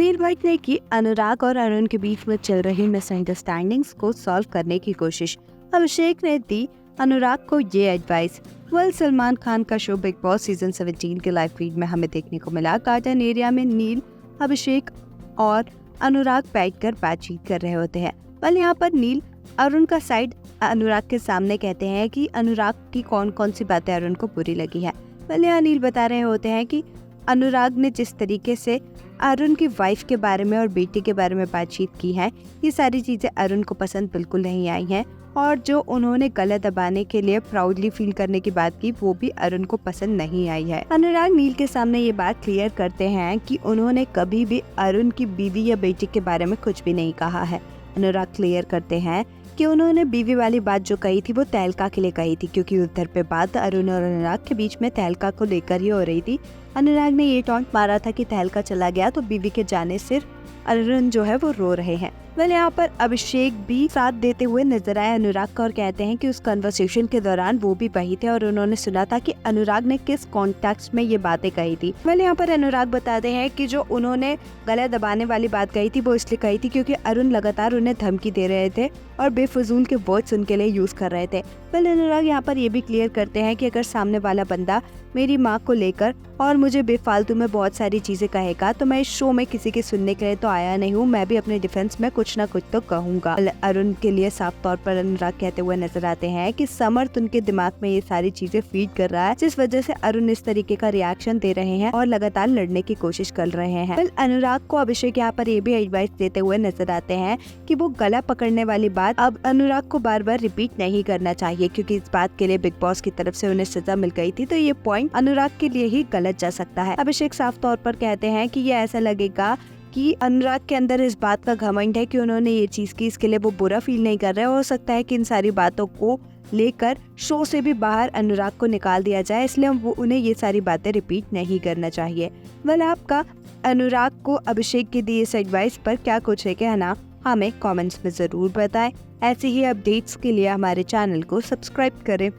नील भट्ट ने की अनुराग और अरुण के बीच में चल रही मिसअंडरस्टैंडिंग्स को सॉल्व करने की कोशिश। अभिषेक ने दी अनुराग को ये एडवाइस। सलमान खान का शो बिग बॉस सीजन 17 के लाइव फीड में हमें देखने को मिला गार्डन एरिया में नील, अभिषेक और अनुराग बैठकर बातचीत कर रहे होते हैं। यहाँ पर नील अरुण का साइड अनुराग के सामने कहते हैं कि अनुराग की कौन कौन सी बातें अरुण को बुरी लगी है। यहाँ नील बता रहे होते हैं कि अनुराग ने जिस तरीके से अरुण की वाइफ के बारे में और बेटी के बारे में बातचीत की है, ये सारी चीजें अरुण को पसंद बिल्कुल नहीं आई हैं और जो उन्होंने गला दबाने के लिए प्राउडली फील करने की बात की, वो भी अरुण को पसंद नहीं आई है। अनुराग नील के सामने ये बात क्लियर करते हैं कि उन्होंने कभी भी अरुण की बीवी या बेटी के बारे में कुछ भी नहीं कहा है। अनुराग क्लियर करते हैं कि उन्होंने बीवी वाली बात जो कही थी वो तहलका के लिए कही थी, क्योंकि उधर पे बात अरुण और अनुराग के बीच में तहलका को लेकर ही हो रही थी। अनुराग ने ये टॉन्ट मारा था कि तहलका चला गया तो बीवी के जाने से अरुण जो है वो रो रहे हैं। यहाँ पर अभिषेक भी साथ देते हुए नजर आए अनुराग का और कहते हैं कि उस कन्वर्सेशन के दौरान वो भी वही थे और उन्होंने सुना था कि अनुराग ने किस कॉन्टेक्स्ट में ये बातें कही थी। यहाँ पर अनुराग बताते हैं कि जो उन्होंने गला दबाने वाली बात कही थी वो इसलिए कही थी क्योंकि अरुण लगातार उन्हें धमकी दे रहे थे और बेफजूल के वर्ड्स उनके लिए यूज कर रहे थे। अनुराग यहाँ पर ये भी क्लियर करते हैं कि अगर सामने वाला बंदा मेरी माँ को लेकर और मुझे बेफालतू में बहुत सारी चीजें कहेगा तो मैं इस शो में किसी के सुनने के लिए तो आया नहीं हूँ, मैं भी अपने डिफेंस में कुछ ना कुछ तो कहूंगा। अरुण के लिए साफ तौर पर अनुराग कहते हुए नजर आते हैं कि समर्थ उनके दिमाग में ये सारी चीजें फीड कर रहा है, जिस वजह से अरुण इस तरीके का रिएक्शन दे रहे हैं और लगातार लड़ने की कोशिश कर रहे हैं। अनुराग को अभिषेक यहाँ पर ये भी एडवाइस देते हुए नजर आते हैं कि वो गला पकड़ने वाली बात अब अनुराग को बार बार रिपीट नहीं करना चाहिए, क्योंकि इस बात के लिए बिग बॉस की तरफ से उन्हें सजा मिल गई थी, तो ये पॉइंट अनुराग के लिए ही गलत जा सकता है। अभिषेक साफ तौर पर कहते हैं कि ये ऐसा लगेगा कि अनुराग के अंदर इस बात का घमंड है कि उन्होंने ये चीज की, इसके लिए वो बुरा फील नहीं कर रहे। हो सकता है कि इन सारी बातों को लेकर शो से भी बाहर अनुराग को निकाल दिया जाए, इसलिए उन्हें ये सारी बातें रिपीट नहीं करना चाहिए। आपका अनुराग को अभिषेक की दी इस एडवाइस पर क्या कुछ है कहना, हमें कमेंट्स में जरूर बताएं। ऐसे ही अपडेट्स के लिए हमारे चैनल को सब्सक्राइब करें।